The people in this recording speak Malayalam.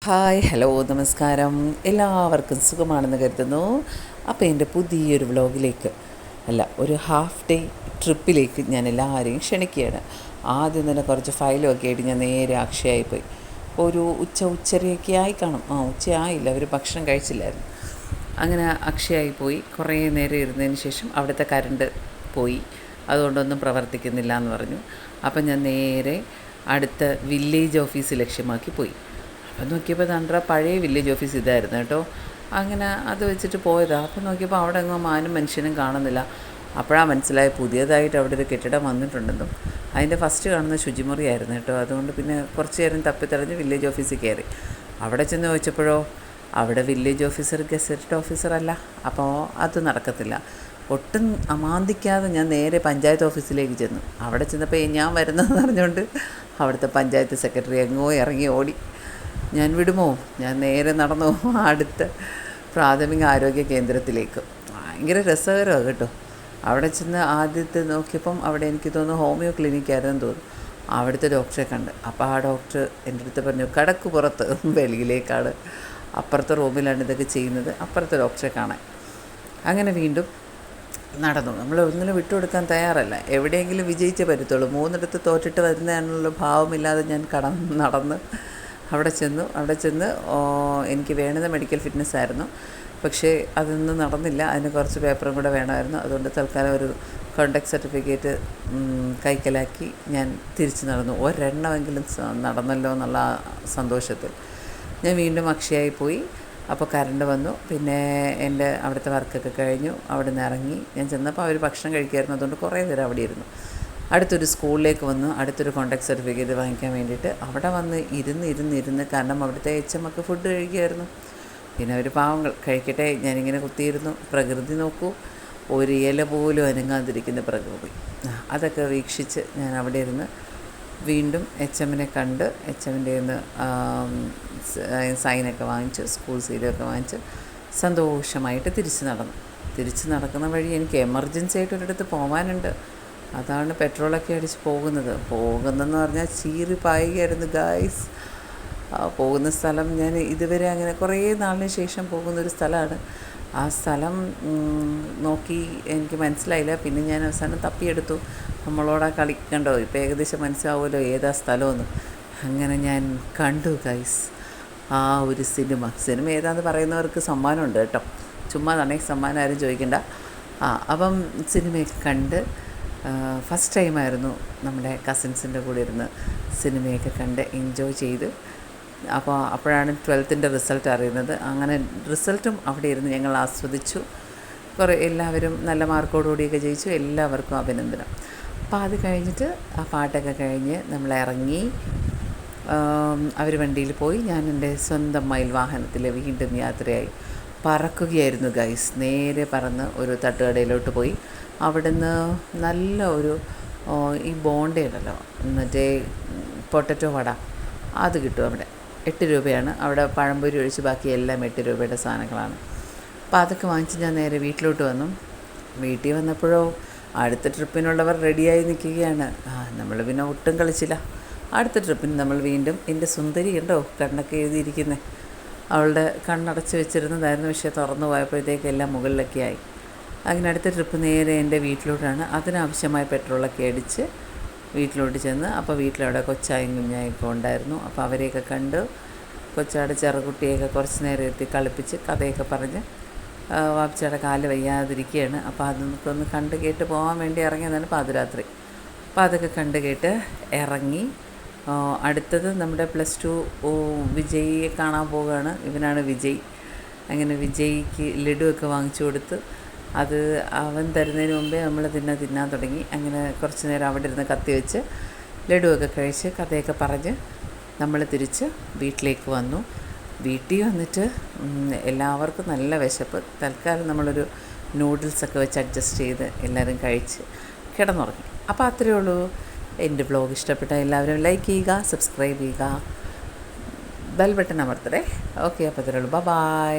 ഹായ് ഹലോ നമസ്കാരം. എല്ലാവർക്കും സുഖമാണെന്ന് കരുതുന്നു. അപ്പോൾ എൻ്റെ പുതിയൊരു വ്ലോഗിലേക്ക് ഒരു ഹാഫ് ഡേ ട്രിപ്പിലേക്ക് ഞാൻ എല്ലാവരെയും ക്ഷണിക്കുകയാണ്. ആദ്യം തന്നെ കുറച്ച് ഫയലൊക്കെ ആയിട്ട് ഞാൻ നേരെ അക്ഷയയിൽ പോയി. ഒരു ഉച്ചരയൊക്കെ ആയി കാണും. ഉച്ചയായില്ല, അവർ ഭക്ഷണം കഴിച്ചില്ലായിരുന്നു. അങ്ങനെ അക്ഷയയിൽ പോയി കുറേ നേരം ഇരുന്നതിന് ശേഷം അവിടുത്തെ കറണ്ട് പോയി, അതുകൊണ്ടൊന്നും പ്രവർത്തിക്കുന്നില്ല എന്ന് പറഞ്ഞു. അപ്പം ഞാൻ നേരെ അടുത്ത വില്ലേജ് ഓഫീസ് ലക്ഷ്യമാക്കി പോയി. അപ്പം നോക്കിയപ്പോൾ തണ്ട പഴയ വില്ലേജ് ഓഫീസ് ഇതായിരുന്നു കേട്ടോ. അങ്ങനെ അത് വെച്ചിട്ട് പോയതാണ്. അപ്പം നോക്കിയപ്പോൾ അവിടെ എങ്ങും മാനും മനുഷ്യനും കാണുന്നില്ല. അപ്പോഴാണ് മനസ്സിലായി പുതിയതായിട്ട് അവിടെ ഒരു കെട്ടിടം വന്നിട്ടുണ്ടെന്നും. അതിൻ്റെ ഫസ്റ്റ് കാണുന്ന ശുചിമുറിയായിരുന്നു കേട്ടോ. അതുകൊണ്ട് പിന്നെ കുറച്ച് നേരം തപ്പിത്തടഞ്ഞ് വില്ലേജ് ഓഫീസിൽ കയറി. അവിടെ ചെന്ന് ചോദിച്ചപ്പോഴോ അവിടെ വില്ലേജ് ഓഫീസർ ഗസറ്റ് ഓഫീസറല്ല. അപ്പോൾ അത് നടക്കത്തില്ല. ഒട്ടും അമാന്തിക്കാതെ ഞാൻ നേരെ പഞ്ചായത്ത് ഓഫീസിലേക്ക് ചെന്നു. അവിടെ ചെന്നപ്പോൾ ഞാൻ വരുന്നതെന്ന് പറഞ്ഞുകൊണ്ട് അവിടുത്തെ പഞ്ചായത്ത് സെക്രട്ടറി എങ്ങോ ഇറങ്ങി ഓടി. ഞാൻ വിടുമോ? ഞാൻ നേരെ നടന്നു അടുത്ത പ്രാഥമിക ആരോഗ്യ കേന്ദ്രത്തിലേക്ക്. ഭയങ്കര രസകരമാണ് കേട്ടോ. അവിടെ ചെന്ന് ആദ്യത്തെ നോക്കിയപ്പം അവിടെ എനിക്ക് തോന്നുന്നു ഹോമിയോ ക്ലിനിക്കായിരുന്നു തോന്നുന്നു. അവിടുത്തെ ഡോക്ടറെ കണ്ട്. അപ്പോൾ ആ ഡോക്ടർ എൻ്റെ അടുത്ത് പറഞ്ഞു, കടക്ക് പുറത്ത് വെളിയിലേക്കാണ്, അപ്പുറത്തെ റൂമിലാണ് ഇതൊക്കെ ചെയ്യുന്നത്, അപ്പുറത്തെ ഡോക്ടറെ കാണാൻ. അങ്ങനെ വീണ്ടും നടന്നു. നമ്മൾ ഒന്നിനും വിട്ടുകൊടുക്കാൻ തയ്യാറല്ല. എവിടെയെങ്കിലും വിജയിച്ചേ പറ്റത്തുള്ളൂ. 3 തോറ്റിട്ട് വരുന്നതിനുള്ള ഭാവമില്ലാതെ ഞാൻ നടന്ന് അവിടെ ചെന്ന് എനിക്ക് വേണ്ടത് മെഡിക്കൽ ഫിറ്റ്നസ് ആയിരുന്നു. പക്ഷേ അതൊന്നും നടന്നില്ല. അതിന് കുറച്ച് പേപ്പറും കൂടെ വേണമായിരുന്നു. അതുകൊണ്ട് തൽക്കാലം ഒരു കോണ്ടാക്ട് സർട്ടിഫിക്കറ്റ് കൈക്കലാക്കി ഞാൻ തിരിച്ച് നടന്നു. ഒരെണ്ണമെങ്കിലും നടന്നല്ലോ എന്നുള്ള സന്തോഷത്തിൽ ഞാൻ വീണ്ടും അക്ഷയയിൽ പോയി. അപ്പോൾ കറണ്ട് വന്നു. പിന്നെ എൻ്റെ അവിടുത്തെ വർക്കൊക്കെ കഴിഞ്ഞു. അവിടെ നിന്ന് ഇറങ്ങി ഞാൻ ചെന്നപ്പോൾ അവർ ഭക്ഷണം കഴിക്കുമായിരുന്നു. അതുകൊണ്ട് കുറേ നേരം അവിടെ ഇരുന്നു. അടുത്തൊരു സ്കൂളിലേക്ക് വന്നു. അടുത്തൊരു കോണ്ടാക്ട് സർട്ടിഫിക്കറ്റ് വാങ്ങിക്കാൻ വേണ്ടിയിട്ട് അവിടെ വന്ന് ഇരുന്ന് കാരണം അവിടുത്തെ HMക്ക് ഫുഡ് കഴിക്കുമായിരുന്നു. പിന്നെ അവർ പാവങ്ങൾ കഴിക്കട്ടെ, ഞാനിങ്ങനെ കുത്തിയിരുന്നു. പ്രകൃതി നോക്കൂ, ഒരു ഇല പോലും അനങ്ങാതിരിക്കുന്ന പ്രകൃതി. അതൊക്കെ വീക്ഷിച്ച് ഞാൻ അവിടെ ഇരുന്ന് വീണ്ടും HMനെ കണ്ട് HMൻ്റെ നിന്ന് സൈനൊക്കെ വാങ്ങിച്ച് സ്കൂൾ സീലൊക്കെ വാങ്ങിച്ച് സന്തോഷമായിട്ട് തിരിച്ച് നടക്കുന്ന വഴി എനിക്ക് എമർജൻസി ആയിട്ട് ഒരിടത്ത് പോകാനുണ്ട്. അതാണ് പെട്രോളൊക്കെ അടിച്ച് പോകുന്നതെന്ന് പറഞ്ഞാൽ ചീറി പായുകയായിരുന്നു ഗായ്സ്. പോകുന്ന സ്ഥലം ഞാൻ ഇതുവരെ അങ്ങനെ കുറേ നാളിന് ശേഷം പോകുന്നൊരു സ്ഥലമാണ്. ആ സ്ഥലം നോക്കി എനിക്ക് മനസ്സിലായില്ല. പിന്നെ ഞാൻ അവസാനം തപ്പിയെടുത്തു. നമ്മളോടാ കളിക്കണ്ടോ, ഇപ്പോൾ ഏകദേശം മനസ്സിലാവുമല്ലോ ഏതാ സ്ഥലമെന്ന്. അങ്ങനെ ഞാൻ കണ്ടു ഗൈസ് ആ ഒരു സിനിമ ഏതാണെന്ന് പറയുന്നവർക്ക് സമ്മാനമുണ്ട് കേട്ടോ. ചുമ്മാ തന്നെ സമ്മാനം ആരും ചോദിക്കണ്ട. അപ്പം സിനിമയൊക്കെ കണ്ട് ഫസ്റ്റ് ടൈമായിരുന്നു നമ്മുടെ കസിൻസിൻ്റെ കൂടെ ഇരുന്ന് സിനിമയൊക്കെ കണ്ട് എൻജോയ് ചെയ്ത്. അപ്പോഴാണ് 12th റിസൾട്ട് അറിയുന്നത്. അങ്ങനെ റിസൾട്ടും അവിടെ ഇരുന്ന് ഞങ്ങൾ ആസ്വദിച്ചു. എല്ലാവരും നല്ല മാർക്കോടുകൂടിയൊക്കെ ജയിച്ചു. എല്ലാവർക്കും അഭിനന്ദനം. അപ്പോൾ അത് കഴിഞ്ഞിട്ട് ആ പാട്ടൊക്കെ കഴിഞ്ഞ് നമ്മൾ ഇറങ്ങി. അവർ വണ്ടിയിൽ പോയി. ഞാൻ എൻ്റെ സ്വന്തം മയിൽ വാഹനത്തിൽ വീണ്ടും യാത്രയായി. പറക്കുകയായിരുന്നു ഗൈസ്. നേരെ പറന്ന് ഒരു തട്ടുകടയിലോട്ട് പോയി. അവിടുന്ന് നല്ല ഒരു ഈ ബോണ്ട ഉണ്ടല്ലോ, മറ്റേ പൊട്ടറ്റോ വട, അത് കിട്ടും അവിടെ. 8 രൂപയാണ്. അവിടെ പഴംപൊരി ഒഴിച്ച് ബാക്കി എല്ലാം 8 രൂപയുടെ സാധനങ്ങളാണ്. അപ്പോൾ അതൊക്കെ വാങ്ങിച്ച് ഞാൻ നേരെ വീട്ടിലോട്ട് വന്നു. വീട്ടിൽ വന്നപ്പോഴോ അടുത്ത ട്രിപ്പിനുള്ളവർ റെഡിയായി നിൽക്കുകയാണ്. നമ്മൾ പിന്നെ ഒട്ടും കളിച്ചില്ല. അടുത്ത ട്രിപ്പിന് നമ്മൾ വീണ്ടും എൻ്റെ സുന്ദരി ഉണ്ടോ കണ്ണൊക്കെ എഴുതിയിരിക്കുന്നത്, അവളുടെ കണ്ണടച്ച് വെച്ചിരുന്നതായിരുന്നു. പക്ഷേ തുറന്നു പോയപ്പോഴത്തേക്ക് എല്ലാം മുകളിലൊക്കെ ആയി. അങ്ങനെ അടുത്ത ട്രിപ്പ് നേരെ എൻ്റെ വീട്ടിലോട്ടാണ്. അതിനാവശ്യമായ പെട്രോളൊക്കെ അടിച്ച് വീട്ടിലോട്ട് ചെന്ന്. അപ്പോൾ വീട്ടിലവിടെ കൊച്ചായും കുഞ്ഞായൊക്കെ ഉണ്ടായിരുന്നു. അപ്പോൾ അവരെയൊക്കെ കണ്ട് കൊച്ചാടെ ചെറുകുട്ടിയൊക്കെ കുറച്ച് നേരം എത്തി കളിപ്പിച്ച് കഥയൊക്കെ പറഞ്ഞ് വാപ്പിച്ചയുടെ കാല് വയ്യാതിരിക്കുകയാണ്. അപ്പോൾ അതൊക്കെ ഒന്ന് കണ്ട് കേട്ട് പോകാൻ വേണ്ടി ഇറങ്ങിയതാണ് പാതിരാത്രി. അപ്പോൾ അതൊക്കെ കണ്ട് കേട്ട് ഇറങ്ങി. അടുത്തത് നമ്മുടെ +2 വിജയിയെ കാണാൻ പോവുകയാണ്. ഇവനാണ് വിജയ്. അങ്ങനെ വിജയ്ക്ക് ലഡുവൊക്കെ വാങ്ങിച്ചു കൊടുത്ത് അത് അവൻ തരുന്നതിന് മുമ്പേ നമ്മൾ തിന്നാൻ തുടങ്ങി. അങ്ങനെ കുറച്ച് നേരം അവിടെ ഇരുന്ന് കത്തി വെച്ച് ലഡുവൊക്കെ കഴിച്ച് കഥയൊക്കെ പറഞ്ഞ് നമ്മൾ തിരിച്ച് വീട്ടിലേക്ക് വന്നു. വീട്ടിൽ വന്നിട്ട് എല്ലാവർക്കും നല്ല വിശപ്പ്. തൽക്കാലം നമ്മളൊരു നൂഡിൽസൊക്കെ വെച്ച് അഡ്ജസ്റ്റ് ചെയ്ത് എല്ലാവരും കഴിച്ച് കിടന്നുറങ്ങി. അപ്പോൾ അത്രയേ ഉള്ളൂ. എൻ്റെ വ്ലോഗ് ഇഷ്ടപ്പെട്ട എല്ലാവരും ലൈക്ക് ചെയ്യുക, സബ്സ്ക്രൈബ് ചെയ്യുക, ബെൽ ബട്ടൺ അമർത്തണേ. ഓക്കെ, അപ്പോൾ അത്രയേ ഉള്ളൂ. ബൈ.